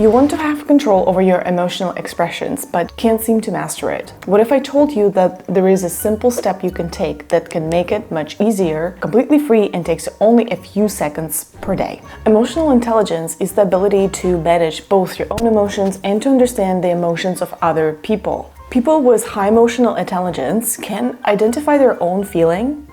You want to have control over your emotional expressions, but can't seem to master it. What if I told you that there is a simple step you can take that can make it much easier, completely free, and takes only a few seconds per day? Emotional intelligence is the ability to manage both your own emotions and to understand the emotions of other people. People with high emotional intelligence can identify their own feeling,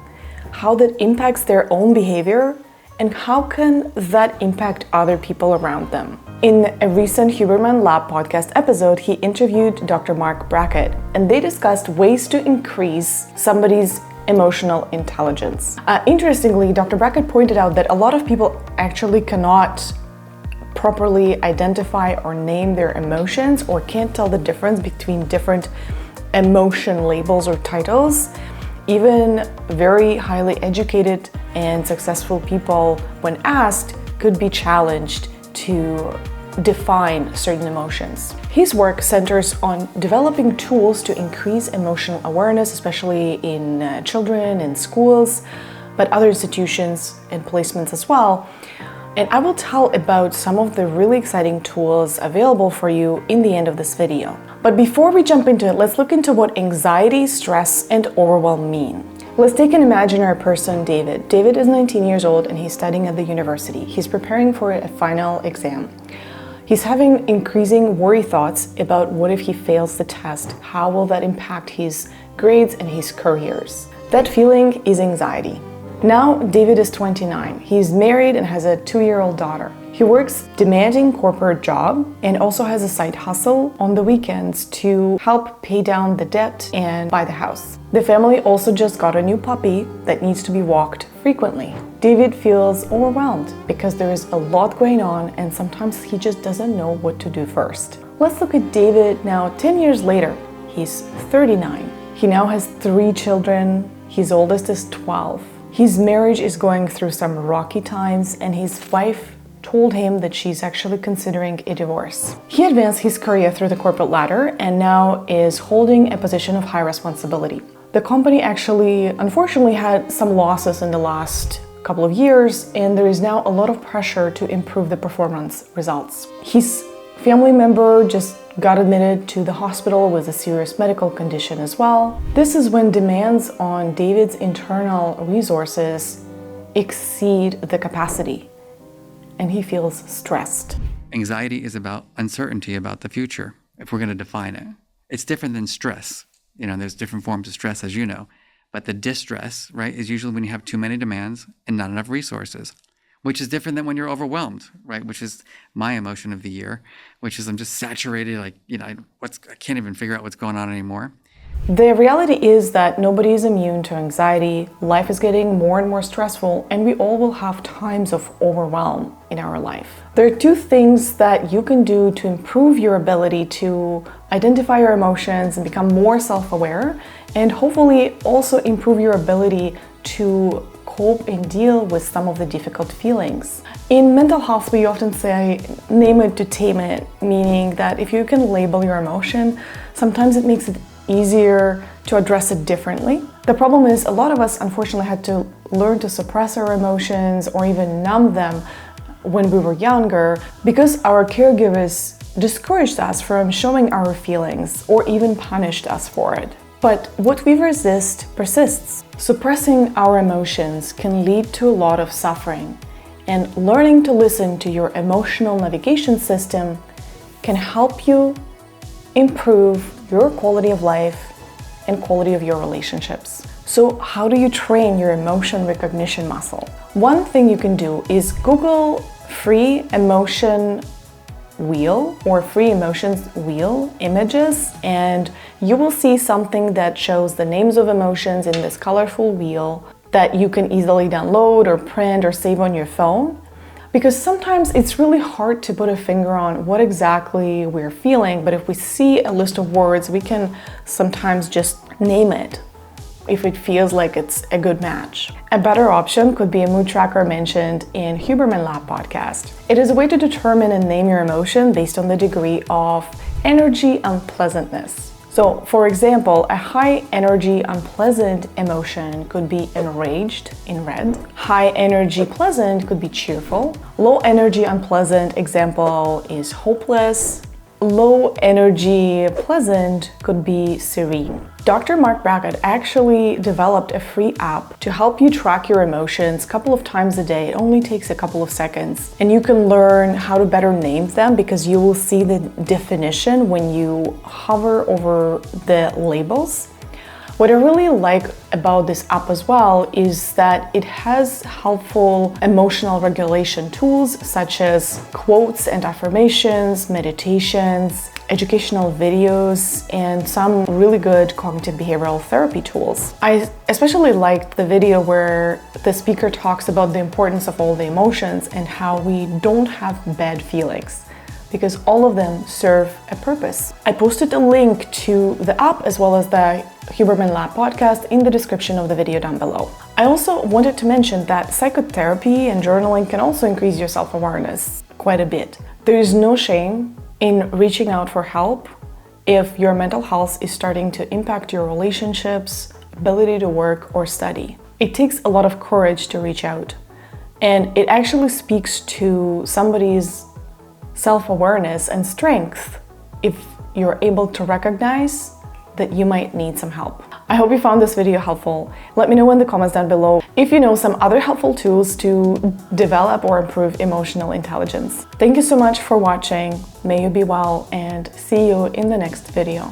how that impacts their own behavior, and how can that impact other people around them. In a recent Huberman Lab podcast episode, he interviewed Dr. Mark Brackett, and they discussed ways to increase somebody's emotional intelligence. Interestingly, Dr. Brackett pointed out that a lot of people actually cannot properly identify or name their emotions, or can't tell the difference between different emotion labels or titles. Even very highly educated and successful people, when asked, could be challenged to define certain emotions. His work centers on developing tools to increase emotional awareness, especially in children and schools, but other institutions and placements as well. And I will tell about some of the really exciting tools available for you in the end of this video. But before we jump into it, let's look into what anxiety, stress, and overwhelm mean. Let's take an imaginary person, David. David is 19 years old and he's studying at the university. He's preparing for a final exam. He's having increasing worry thoughts about what if he fails the test? How will that impact his grades and his careers? That feeling is anxiety. Now, David is 29. He's married and has a 2-year-old daughter. He works a demanding corporate job and also has a side hustle on the weekends to help pay down the debt and buy the house. The family also just got a new puppy that needs to be walked frequently. David feels overwhelmed because there is a lot going on and sometimes he just doesn't know what to do first. Let's look at David now 10 years later. He's 39. He now has 3 children. His oldest is 12. His marriage is going through some rocky times and his wife told him that she's actually considering a divorce. He advanced his career through the corporate ladder and now is holding a position of high responsibility. The company actually, unfortunately, had some losses in the last couple of years, and there is now a lot of pressure to improve the performance results. His family member just got admitted to the hospital with a serious medical condition as well. This is when demands on David's internal resources exceed the capacity, and he feels stressed. Anxiety is about uncertainty about the future, if we're going to define it. It's different than stress. There's different forms of stress, as you know, but the distress, right, is usually when you have too many demands and not enough resources, which is different than when you're overwhelmed, right? Which is my emotion of the year, which is I'm just saturated, I can't even figure out what's going on anymore. The reality is that nobody is immune to anxiety. Life is getting more and more stressful, and we all will have times of overwhelm in our life. There are 2 things that you can do to improve your ability to identify your emotions and become more self-aware, and hopefully also improve your ability to cope and deal with some of the difficult feelings. In mental health, we often say, name it to tame it, meaning that if you can label your emotion, sometimes it makes it easier to address it differently. The problem is a lot of us unfortunately had to learn to suppress our emotions or even numb them when we were younger because our caregivers discouraged us from showing our feelings or even punished us for it. But what we resist persists. Suppressing our emotions can lead to a lot of suffering, and learning to listen to your emotional navigation system can help you improve your quality of life and quality of your relationships. So how do you train your emotion recognition muscle? One thing you can do is Google free emotion wheel or free emotions wheel images, and you will see something that shows the names of emotions in this colorful wheel that you can easily download or print or save on your phone. Because sometimes it's really hard to put a finger on what exactly we're feeling, but if we see a list of words, we can sometimes just name it if it feels like it's a good match. A better option could be a mood tracker mentioned in Huberman Lab podcast. It is a way to determine and name your emotion based on the degree of energy unpleasantness. So, for example, a high energy unpleasant emotion could be enraged in red. High energy pleasant could be cheerful. Low energy unpleasant example is hopeless. Low energy pleasant could be serene. Dr. Mark Brackett actually developed a free app to help you track your emotions a couple of times a day. It only takes a couple of seconds. And you can learn how to better name them because you will see the definition when you hover over the labels. What I really like about this app as well is that it has helpful emotional regulation tools such as quotes and affirmations, meditations, educational videos, and some really good cognitive behavioral therapy tools. I especially liked the video where the speaker talks about the importance of all the emotions and how we don't have bad feelings, because all of them serve a purpose. I posted a link to the app as well as the Huberman Lab podcast in the description of the video down below. I also wanted to mention that psychotherapy and journaling can also increase your self-awareness quite a bit. There is no shame in reaching out for help if your mental health is starting to impact your relationships, ability to work or study. It takes a lot of courage to reach out, and it actually speaks to somebody's self-awareness and strength if you're able to recognize that you might need some help. I hope you found this video helpful. Let me know in the comments down below if you know some other helpful tools to develop or improve emotional intelligence. Thank you so much for watching. May you be well and see you in the next video.